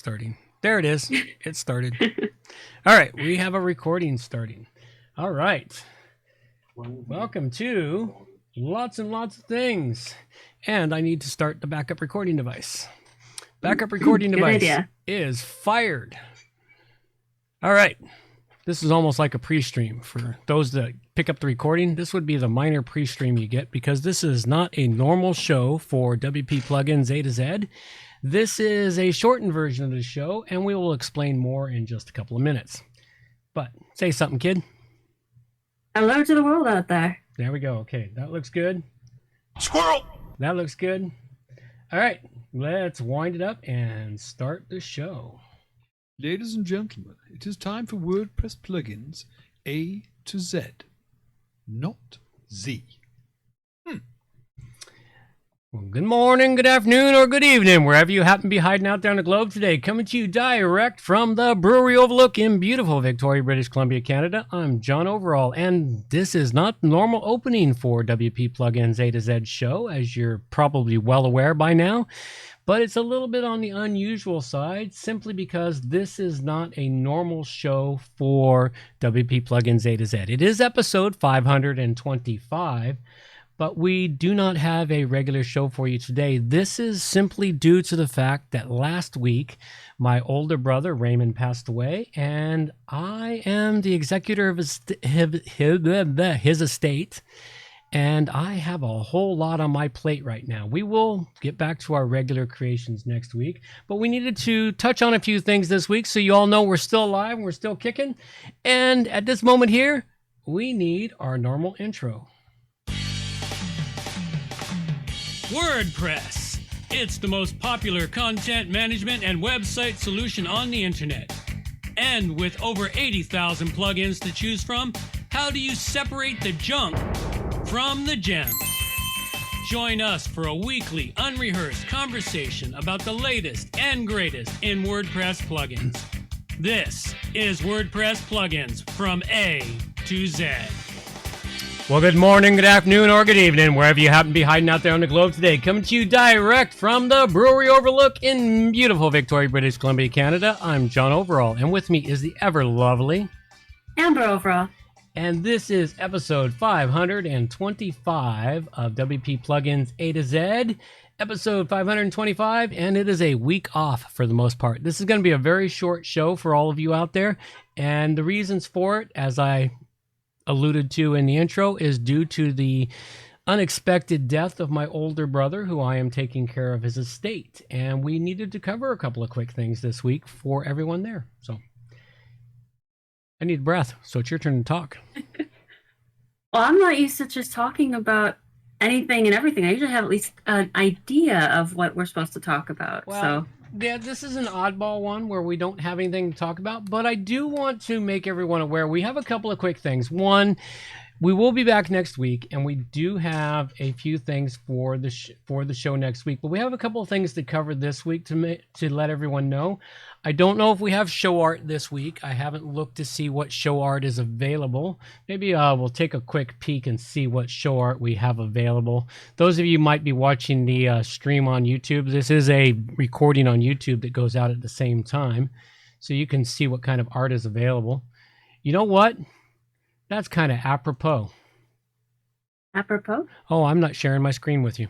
Starting. There it is. It started. All right. We have a recording starting. All right. Welcome to Lots and Lots of Things. And I need to start the backup recording device. Backup recording device is fired. All right. This is almost like a pre-stream. For those that pick up the recording, this would be the minor pre-stream you get because this is not a normal show for WP Plugins A-Z. This is a shortened version of the show, and we will explain more in just a couple of minutes. But say something, kid. Hello to the world out there. There we go. Okay, that looks good. Squirrel! That looks good. All right, let's wind it up and start the show. Ladies and gentlemen, it is time for WordPress Plugins A to Z, not Z. Well, good morning, good afternoon, or good evening, wherever you happen to be hiding out there on the globe today. Coming to you direct from the Brewery Overlook in beautiful Victoria, British Columbia, Canada. I'm John Overall, and this is not the normal opening for WP Plugins A to Z show, as you're probably well aware by now. But it's a little bit on the unusual side, simply because this is not a normal show for WP Plugins A to Z. It is episode 525. But we do not have a regular show for you today. This is simply due to the fact that last week, my older brother, Raymond, passed away, and I am the executor of his estate, and I have a whole lot on my plate right now. We will get back to our regular creations next week, but we needed to touch on a few things this week so you all know we're still alive and we're still kicking. And at this moment here, we need our normal intro. WordPress. It's the most popular content management and website solution on the internet. And with over 80,000 plugins to choose from, how do you separate the junk from the gems? Join us for a weekly, unrehearsed conversation about the latest and greatest in WordPress plugins. This is WordPress Plugins from A to Z. Well, good morning, good afternoon, or good evening, wherever you happen to be hiding out there on the globe today. Coming to you direct from the Brewery Overlook in beautiful Victoria, British Columbia, Canada. I'm John Overall, and with me is the ever lovely Amber Overall. And this is episode 525 of WP Plugins A to Z. Episode 525, and it is a week off for the most part. This is going to be a very short show for all of you out there, and the reasons for it, as I alluded to in the intro, is due to the unexpected death of my older brother, who I am taking care of his estate, and we needed to cover a couple of quick things this week for everyone there. So I need breath, so it's your turn to talk. Well, I'm not used to just talking about anything and everything. I usually have at least an idea of what we're supposed to talk about. Well, yeah, this is an oddball one where we don't have anything to talk about, but I do want to make everyone aware. We have a couple of quick things. One, we will be back next week, and we do have a few things for the show next week, but we have a couple of things to cover this week to let everyone know. I don't know if we have show art this week. I haven't looked to see what show art is available. Maybe we'll take a quick peek and see what show art we have available. Those of you might be watching the stream on YouTube. This is a recording on YouTube that goes out at the same time, so you can see what kind of art is available. You know what? That's kind of apropos. Apropos? Oh, I'm not sharing my screen with you.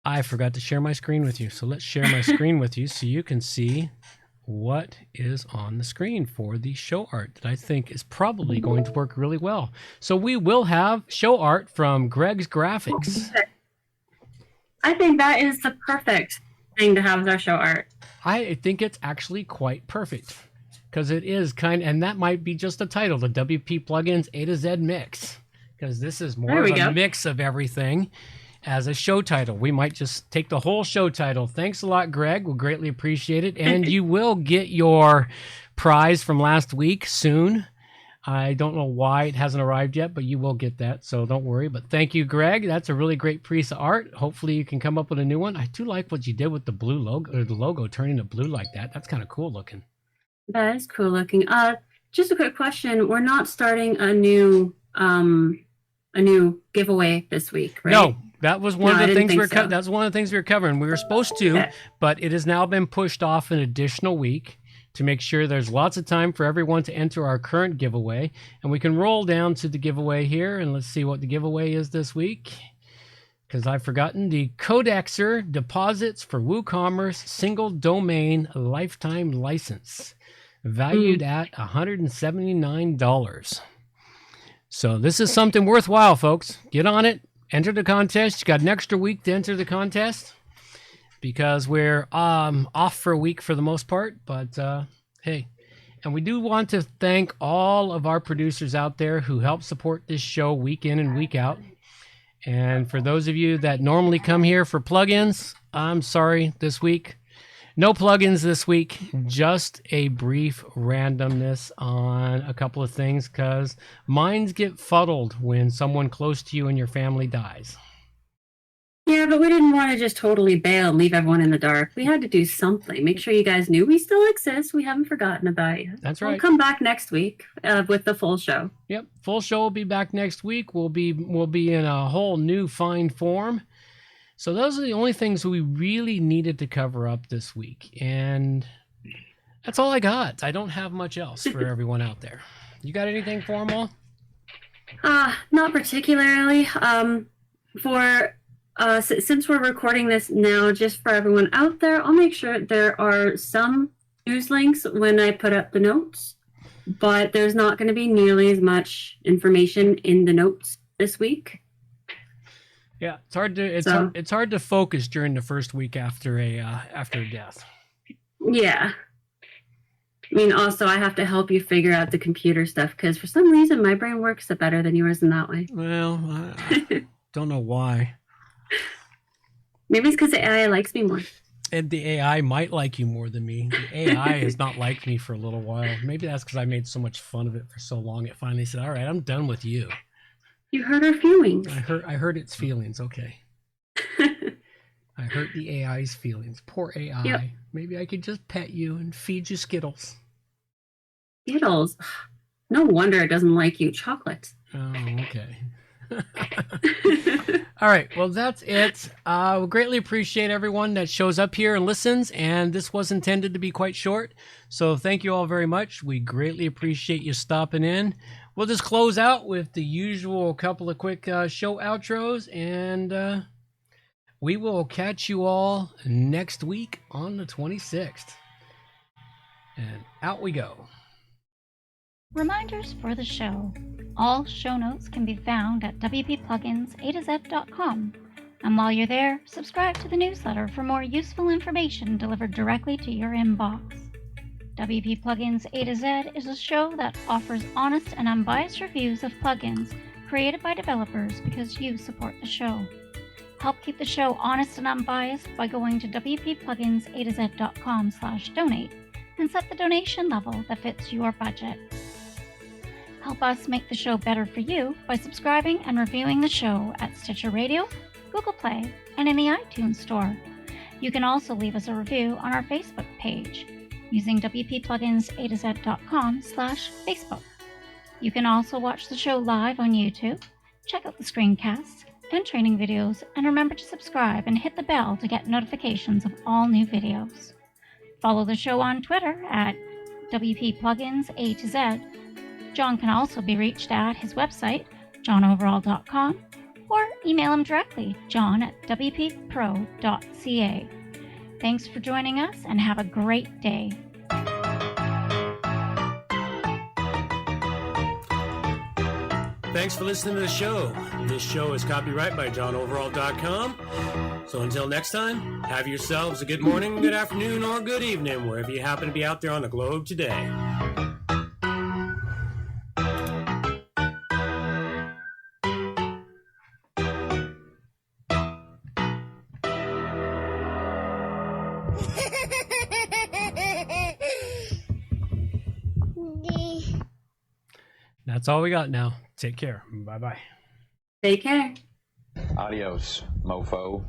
I forgot to share my screen with you. So let's share my screen with you so you can see what is on the screen for the show art that I think is probably going to work really well. So we will have show art from Greg's Graphics. I think that is the perfect thing to have as our show art. I think it's actually quite perfect because it is and that might be just the title, the WP Plugins A to Z Mix, because this is more of a mix of everything. As a show title, we might just take the whole show title. Thanks a lot, Greg. We'll greatly appreciate it. And you will get your prize from last week soon. I don't know why it hasn't arrived yet, but you will get that, so don't worry. But thank you, Greg. That's a really great piece of art. Hopefully you can come up with a new one. I do like what you did with the blue logo, or the logo turning to blue like that. That's kind of cool looking. That is cool looking. Just a quick question. We're not starting a new giveaway this week, right? No. That was one No, I of the didn't things think so. that's one of the things we were covering. We were supposed to, Okay. but it has now been pushed off an additional week to make sure there's lots of time for everyone to enter our current giveaway. And we can roll down to the giveaway here, and let's see what the giveaway is this week. Because I've forgotten the Codexer Deposits for WooCommerce Single Domain Lifetime License, valued at $179. So this is something worthwhile, folks. Get on it. Enter the contest. You got an extra week to enter the contest because we're off for a week for the most part. But hey, and we do want to thank all of our producers out there who help support this show week in and week out. And for those of you that normally come here for plugins, I'm sorry this week. No plugins this week, just a brief randomness on a couple of things because minds get fuddled when someone close to you and your family dies. Yeah, but we didn't want to just totally bail and leave everyone in the dark. We had to do something. Make sure you guys knew we still exist. We haven't forgotten about you. That's We'll right. come back next week with the full show. Yep, full show will be back next week. We'll be in a whole new fine form. So those are the only things we really needed to cover up this week. And that's all I got. I don't have much else for everyone out there. You got anything for them all? Not particularly. Since we're recording this now, just for everyone out there, I'll make sure there are some news links when I put up the notes, but there's not going to be nearly as much information in the notes this week. Yeah, it's hard to focus during the first week after a death. Yeah. I mean, also, I have to help you figure out the computer stuff because for some reason my brain works better than yours in that way. Well, I don't know why. Maybe it's because the AI likes me more. And the AI might like you more than me. The AI has not liked me for a little while. Maybe that's because I made so much fun of it for so long. It finally said, "All right, I'm done with you." You hurt our feelings. I hurt its feelings. Okay. I hurt the AI's feelings. Poor AI. Yep. Maybe I could just pet you and feed you Skittles. Skittles. No wonder it doesn't like you. Chocolate. Oh, okay. All right. Well, that's it. We greatly appreciate everyone that shows up here and listens. And this was intended to be quite short. So thank you all very much. We greatly appreciate you stopping in. We'll just close out with the usual couple of quick show outros. And we will catch you all next week on the 26th. And out we go. Reminders for the show. All show notes can be found at wppluginsa-z.com. And while you're there, subscribe to the newsletter for more useful information delivered directly to your inbox. WP Plugins A-Z is a show that offers honest and unbiased reviews of plugins created by developers because you support the show. Help keep the show honest and unbiased by going to wppluginsaz.com/donate and set the donation level that fits your budget. Help us make the show better for you by subscribing and reviewing the show at Stitcher Radio, Google Play, and in the iTunes Store. You can also leave us a review on our Facebook page using wppluginsaz.com/Facebook. You can also watch the show live on YouTube, check out the screencasts and training videos, and remember to subscribe and hit the bell to get notifications of all new videos. Follow the show on Twitter at WPPluginsA-Z. John can also be reached at his website, johnoverall.com, or email him directly, john@wppro.ca. Thanks for joining us and have a great day. Thanks for listening to the show. This show is copyright by johnoverall.com. So until next time, have yourselves a good morning, good afternoon, or good evening, wherever you happen to be out there on the globe today. That's all we got now. Take care. Bye-bye. Take care. Adios, mofo.